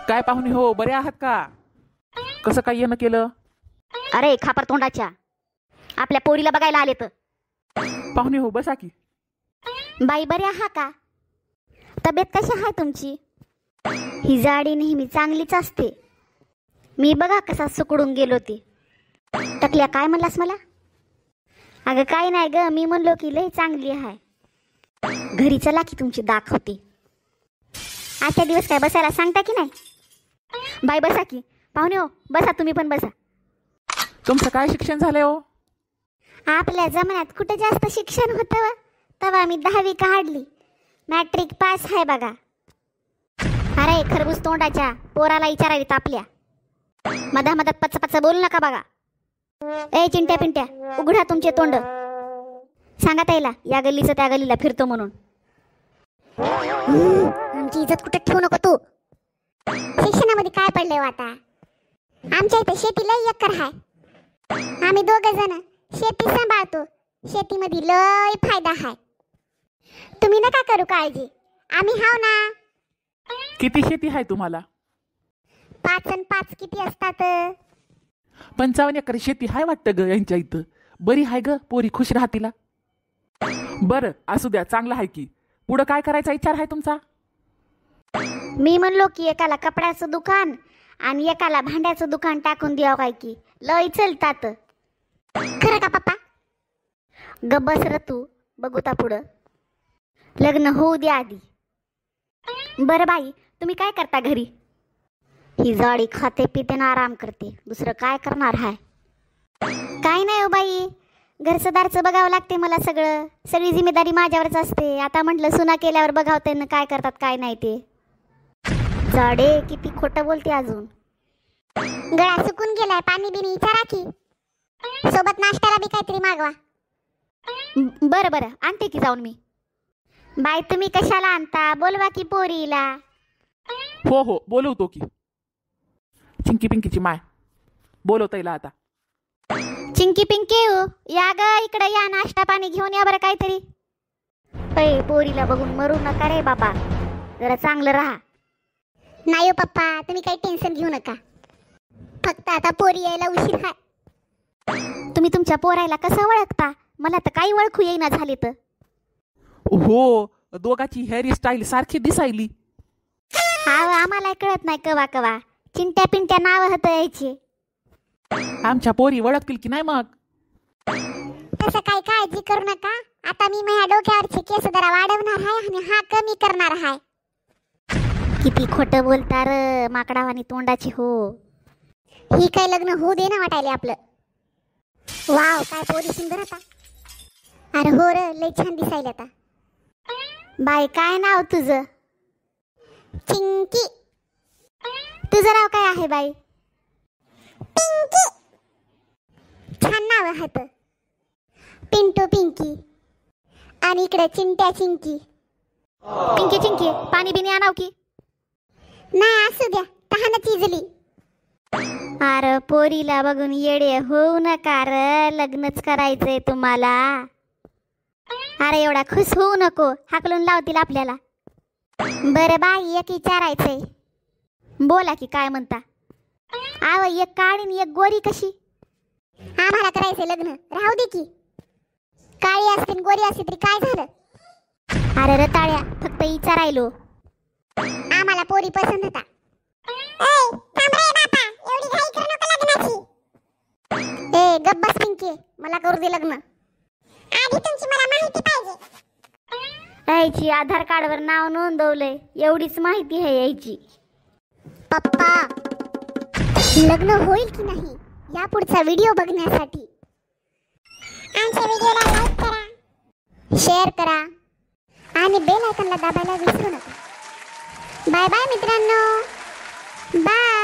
काय पाहुणे हो, बरे आहात का? कसं काय येणं केलं? अरे खापर तोंडाच्या, आपल्या पोरीला बघायला आले तर. पाहुणे हो, बसा की. बाई बरे आहात का? तब्येत कशी आहे तुमची? ही जाडी नेहमी चांगलीच असते. मी बघा कसा सुकडून गेलो ते. टकल्या काय म्हणलास मला? अगं काय नाही ग, मी म्हणलो की लय चांगली आहे. घरी चला की तुमची दाखवते. आजच्या दिवस काय बसायला सांगता की नाही? बाई बसा की. पाहुणे हो बसा, तुम्ही पण बसा. तुमचं काय शिक्षण झालंय हो? आपल्या जमान्यात कुठे जास्त शिक्षण होतं? तेव्हा मी 10वी काढली, मॅट्रिक पास आहे बघा. अरे खरबूज तोंडाच्या, पोराला विचारायला आपल्या मधा मधात पच पच बोलू नका बघा. ए चिंट्या पिंट्या, उघडा तुमचे तोंड. सांगा त्याला या गल्लीचं त्या गल्लीला फिरतो म्हणून. आमची इज्जत कुठे ठेवू नको तू. शिक्षणामध्ये काय पडलंय आता? आमच्या इथे शेतीला एकर आहे. आम्ही 2 जण शेती सांभाळतो. शेतीमध्ये लय फायदा आहे. तुम्ही नका करू काळजी, आम्ही हाव ना. किती शेती आहे तुम्हाला? 5 आणि 5 किती असतात? 55 एकर शेती आहे वाटतं ग यांच्या इथं. बरी आहे ग, पोरी खुश राहतीला. बरं असू द्या, चांगलं आहे की. पुढं काय करायचा विचार आहे तुमचा? मी म्हणलो की एकाला कपड्याचं दुकान आणि एकाला भांड्याचं दुकान टाकून द्यावं काय की. लय चलतात. खरं का पप्पा? गब्बस र तू, बघू ता पुढं. लग्न होऊ द्या आधी. बरं बाई, तुम्ही काय करता घरी? ही जाडी खाते पिते ना आराम करते, दुसरं काय करणार हाय? काय नाही हो बाई, घरचं दारचं बघावं लागते मला. सगळी जिम्मेदारी माझ्यावरच असते. आता म्हटलं सुना केल्यावर बघावते ना काय करतात काय नाही ते. जाडे किती खोटं बोलते अजून. गळा सुकून गेलाय, पाणी बिनी विचारा की. सोबत नाश्त्याला बी काहीतरी मागवा. बरं बरं आणते की जाऊन मी. बाई तुम्ही कशाला आणता? बोलवा की पोरीला. हो हो बोलवतो की. चिंकी पिंकीची माय, बोलवता येईल आता. चिंकी पिंकी या ग इकडे या, नाश्ता पाणी घेऊन या बरं काहीतरी. अय पोरीला बघून मरू नका रे बाबा, जरा चांगलं राहा. नाही हो पप्पा, तुम्ही काही टेन्शन घेऊ नका. फक्त आता पोरी यायला उशीर आहे. तुम्ही तुमच्या पोरायला कसं ओळखता? मला तर काही ओळखू येईना झाले तर. हो, दोघाची हेअरस्टाईल सारखी दिसायली. हा आम्हाला कळत नाही कवा कवा. चिंट्या पिंट्या नाव होतं यायचे. आमच्या पोरी ओळखतील की नाही मग? तसं काही काळजी करू नका. आता मी माझ्या डोक्यावरचे केस जरा वाढवणार आहे आणि हा कमी करणार आहे. किती खोटं बोलता र माकडावानी तोंडाची हो. ही काय लग्न होऊ दे ना वाटायले आपलं. वाव काय पोरी सुंदर होता. अरे हो र, लय छान दिसायला आता. बाई काय नाव तुझं? चिंकी. तुझं नाव काय आहे बाई? पिंकी. छान नाव आहे तर. पिंटू पिंकी आणि इकडे चिंट्या चिंकी. पिंकी चिंकी पाणी बिनी आणाव की? नाही असू द्या, तहानच इजली. अरे पोरीला बघून येडे होऊ नका र, लग्नच करायचंय तुम्हाला. अरे एवढा खुश होऊ नको, हाकलून लावतील आपल्याला. बरं बाई एक विचारायचंय. बोला की काय म्हणता? आव एक काळी आणि एक गोरी कशी? आम्हाला करायचंय लग्न, राहू दे की. काळी असते गोरी असते तरी काय झालं? अरे रताळ्या, फक्त विचारायलो. आम्हाला पोरी पसंत होता. ए गब्बस पिंकी, मला करू दे लग्न. आधी तुमची मला माहिती पाहिजे. यायची आधार कार्डवर नाव नोंदवलंय, एवढीच माहिती आहे यायची. पप्पा लग्न होईल की नाही या पुढचा व्हिडिओ बघण्यासाठी आमच्या व्हिडिओला लाईक करा, शेअर करा आणि बेल आयकॉनला दाबायला विसरू नका. बाय बाय मित्रांनो, बाय.